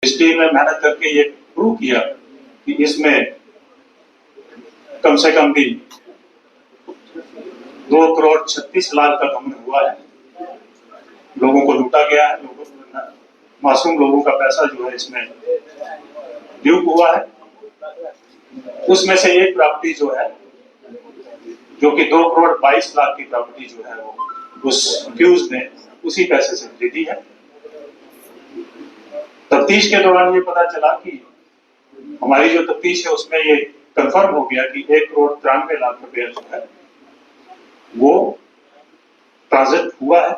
इस टीम ने मेहनत करके ये प्रूव किया कि इसमें कम से कम भी 2,36,00,000 का गबन हुआ है। लोगों को लूटा गया है, मासूम लोगों का पैसा जो है इसमें ड्यूप हुआ है। उसमें से एक प्रॉपर्टी जो है, जो कि 2,22,00,000 की प्रॉपर्टी जो है वो उस अक्यूज ने उसी पैसे से खरीदी है। तफ्तीश के दौरान ये पता चला कि हमारी जो तफ्तीश है उसमें ये कंफर्म हो गया कि 1,93,00,000 रुपया जो है वो ट्रांजिट हुआ है।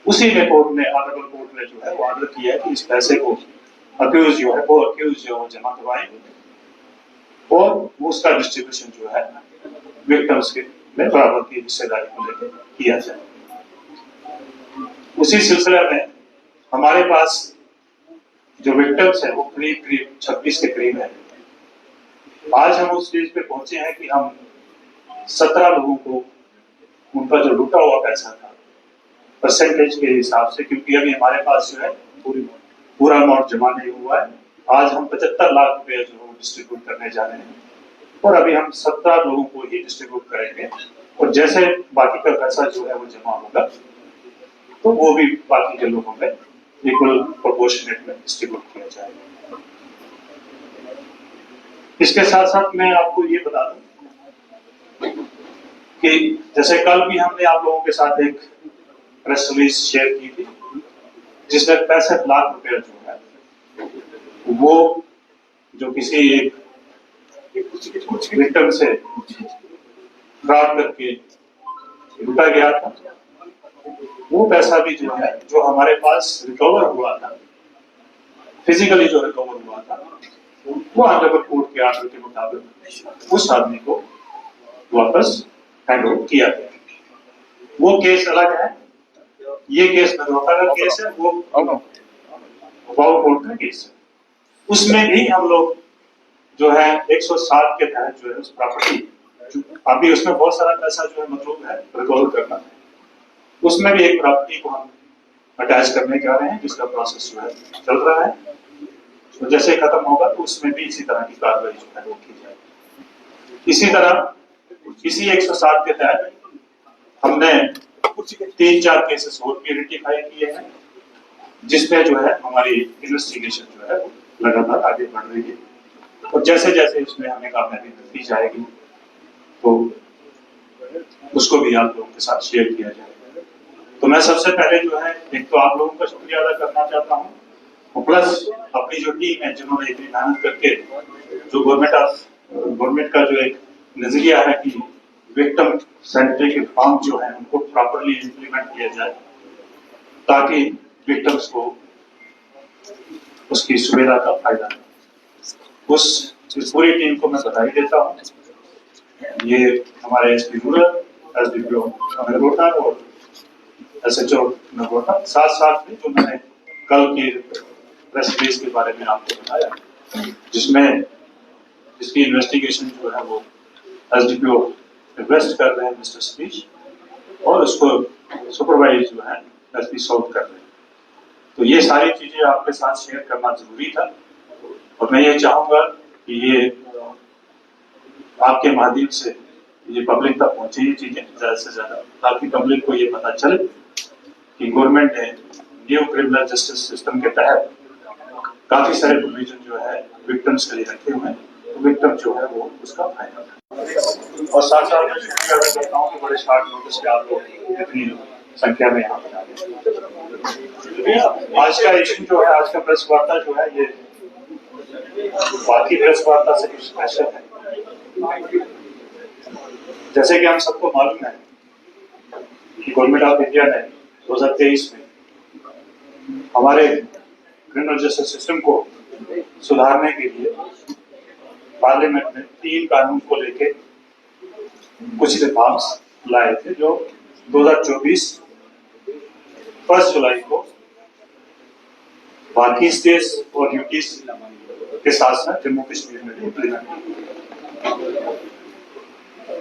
उसी में कोर्ट ने, ऑनरेबल कोर्ट ने जो है वो ऑर्डर किया है कि इस पैसे को अक्यूज जो है वो जमा करवाएंगे और उसका डिस्ट्रीब्यूशन जो है विक्टिम्स के में बराबर की हिस्सेदारी को लेकर किया जाए। उसी सिलसिले में हमारे पास जो विक्टिम्स है वो करीब 26 के करीब है। आज हम उस स्टेज पे पहुंचे हैं कि हम 17 लोगों को उनका जो लूटा हुआ पैसा था परसेंटेज के हिसाब से, क्योंकि अभी हमारे पास जो है पूरा अमाउंट जमा नहीं हुआ है। आज हम 75 लाख रुपए जो है डिस्ट्रीब्यूट करने जा रहे हैं और अभी हम 17 लोगों को ही डिस्ट्रीब्यूट करेंगे और जैसे बाकी का पैसा जो है वो जमा होगा तो वो भी बाकी के लोगों में इक्वल प्रोपोर्शनेट में डिस्ट्रीब्यूट किया जाएगा। इसके साथ साथ मैं आपको ये बता दूं कि जैसे कल भी हमने आप लोगों के साथ एक प्रेस रिलीज शेयर की थी जिसमें 65 लाख रुपया जो है वो जो किसी एक विक्टिम से फ्रॉड करके लूटा गया था, वो पैसा भी जो है जो हमारे पास रिकवर हुआ था, फिजिकली जो रिकवर हुआ था, वो ऑनरेबल कोर्ट के आर्डर के मुताबिक उस आदमी को वापस हैंड ओवर किया गया। वो केस अलग है, ये केस नगरोटा का केस है, वो वाव कोर्ट का केस है। उसमें भी हम लोग जो है 107 के तहत जो है उस प्रॉपर्टी, अभी उसमें बहुत सारा पैसा जो है मतलब है रिकवर करना है, उसमें भी एक प्रॉपर्टी को हम अटैच करने जा रहे हैं जिसका प्रोसेस जो है चल रहा है। तो जैसे खत्म होगा तो उसमें भी इसी तरह की कार्रवाई जो है वो की जाएगी। इसी तरह इसी 107 के तहत हमने 3-4 केसेस और भी आइडेंटिफाई किए हैं जिसमें जो है हमारी इन्वेस्टिगेशन जो है लगातार आगे बढ़ रही है और जैसे जैसे उसमें हमें कामयाबी मिलती जाएगी तो उसको भी आप लोगों के साथ शेयर किया जाएगा। तो मैं सबसे पहले जो है एक तो आप लोगों का शुक्रिया अदा करना चाहता हूँ और प्लस अपनी जो टीम है जिन्होंने इतनी मेहनत करके जो गवर्नमेंट का जो एक नजरिया है कि विक्टिम सेंट्रिक रिफॉर्म जो है उनको प्रॉपर्ली इंप्लीमेंट किया जाए ताकि विक्टिम्स को उसकी सुविधा का फायदा मिले। इस पूरी टीम को मैं बधाई देता हूँ। ये हमारे एसपी रूरल, एसडीपीओ नगरोटा और एसएचओ नगरोटा, साथ साथ में जो मैंने कल की प्रेस रिलीज के बारे में आपको बताया जिसकी इन्वेस्टिगेशन जो है वो एसडीपीओ रिक्वेस्ट कर रहे हैं मिस्टर सतीश और उसको सुपरवाइज जो है एसपी सॉल्व कर रहे हैं। तो ये सारी चीजें आपके साथ शेयर करना जरूरी था और मैं ये चाहूंगा कि ये आपके माध्यम से ये पब्लिक तक पहुंचे ये चीजें ज्यादा से ज्यादा, ताकि पब्लिक को ये पता चले कि गवर्नमेंट ने न्यू क्रिमिनल जस्टिस सिस्टम के तहत काफी सारे प्रोविजन जो है विक्टिम्स के लिए रखे हुए हैं, तो विक्टिम जो है वो उसका फायदा है। और साथ साथ मैं शुक्रिया अदा करता हूँ कि बड़े शॉर्ट नोटिस पे आप लोग इतनी संख्या में यहाँ पर आ गए। आज का इशू जो है, आज का प्रेस वार्ता जो है, ये बाकी प्रेस वार्ता से कुछ स्पेशल है। जैसे कि हम सबको मालूम है कि गवर्नमेंट ऑफ इंडिया ने 2023 में हमारे क्रिमिनल जस्टिस सिस्टम को सुधारने के लिए पार्लियामेंट में 3 कानून को लेके कुछ रिफॉर्म्स लाए थे जो 2024 1 जुलाई को बाकी स्टेट्स और यूटीज के साथ साथ जम्मू कश्मीर में भी इम्प्लीमेंट किए।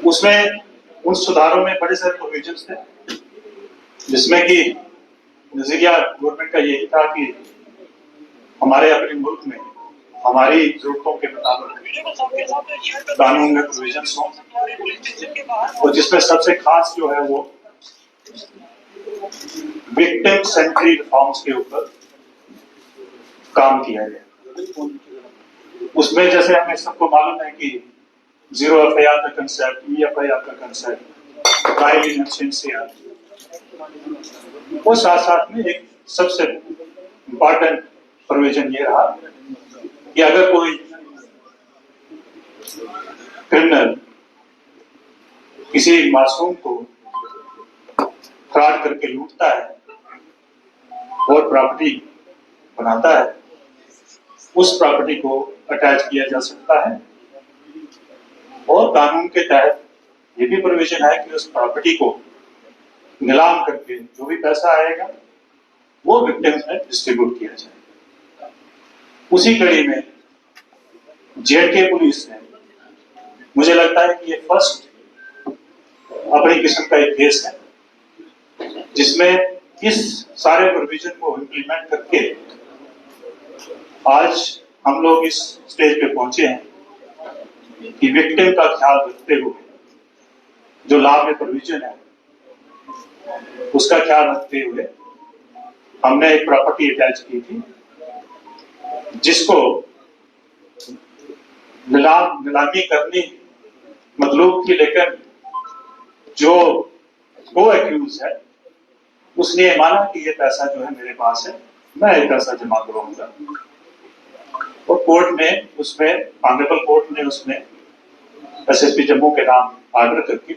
उसमें उन सुधारों में बड़े सारे प्रोविजंस थे जिसमें कि नजरिया गवर्नमेंट का यही था कि हमारे अपने मुल्क में हमारी जरूरतों के मुताबिक कानून में प्रोविजंस हों, और जिसमें सबसे खास जो है वो विक्टिम सेंट्री रिफॉर्म्स के ऊपर काम किया गया। उसमें जैसे हमें सबको मालूम है कि 0 FIR का कंसेप्ट, EFIR का कंसेप्ट, ट्रायल इन एब्सेंटिया, वो साथ साथ में एक सबसे इम्पोर्टेंट प्रोविजन ये रहा कि अगर कोई क्रिमिनल किसी मासूम को फ्रॉड करके लूटता है और प्रॉपर्टी बनाता है, उस प्रॉपर्टी को अटैच किया जा सकता है। और कानून के तहत ये भी प्रोविजन है कि उस प्रॉपर्टी को नीलाम करके जो भी पैसा आएगा वो विक्टिम्स में डिस्ट्रीब्यूट किया जाए। उसी कड़ी में JNK पुलिस ने, मुझे लगता है कि ये फर्स्ट अपनी किस्म का एक केस है जिसमें इस सारे प्रोविजन को इम्प्लीमेंट करके आज हम लोग इस स्टेज पे पहुंचे हैं कि विक्टिम का ख्याल रखते हुए जो लॉ में प्रोविजन है उसका ख्याल रखते हुए हमने एक प्रॉपर्टी अटैच की थी जिसको नीलामी करनी मतलब थी, लेकिन जो को एक्यूज है उसने ये माना कि ये पैसा जो है मेरे पास है, मैं ये पैसा जमा करूंगा। और कोर्ट ने उसमें, ऑनरेबल कोर्ट ने उसमें SSP जम्मू के नाम ऑर्डर करके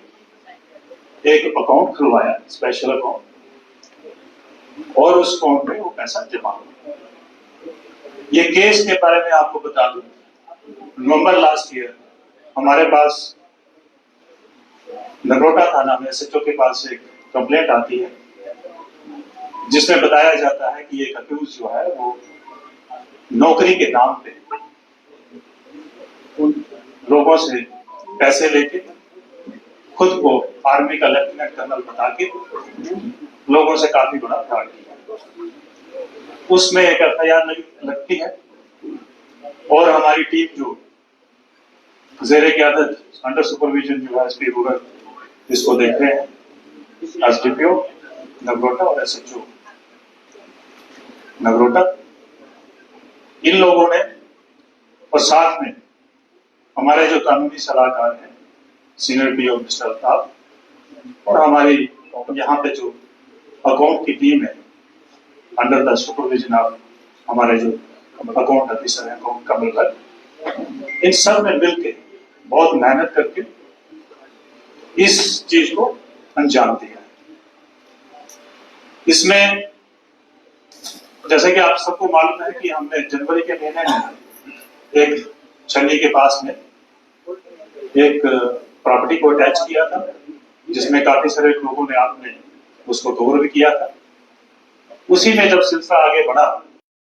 एक अकाउंट खुलवाया, स्पेशल अकाउंट, और उस अकाउंट में वो पैसा जमा हुआ। ये केस के बारे में आपको बता दूं, नवंबर लास्ट ईयर हमारे पास नगरोटा थाना में SHO के पास एक कंप्लेंट आती है जिसमें बताया जाता है कि एक अक्यूज जो है वो नौकरी के नाम पे उन लोगों से पैसे लेके खुद को आर्मी का लेफ्टिनेंट कर्नल बता के लोगों से काफी बड़ा फ्रॉड किया। उसमें एक FIR लगती है और हमारी टीम जो ज़ेरे क़यादत अंडर सुपरविजन जो है SP रूरल इसको देख रहे हैं, SDPO नगरोटा और SHO नगरोटा, इन लोगों ने और साथ में हमारे जो कानूनी सलाहकार हैं सीनियर PO मिस्टर अल्ताफ और हमारी यहाँ पे जो अकाउंट की टीम है अंडर द सुपरविजन ऑफ हमारे जो अकाउंट ऑफिसर हैं कमल भट्ट, इन सब ने मिलकर बहुत मेहनत करके इस चीज को अंजाम दिया। इसमें जैसे कि आप सबको मालूम है कि हमने जनवरी के महीने में एक छन्नी के पास में एक प्रॉपर्टी को अटैच किया था जिसमें काफी सारे लोगों ने आपने उसको कवर भी किया था। उसी में जब सिलसिला आगे बढ़ा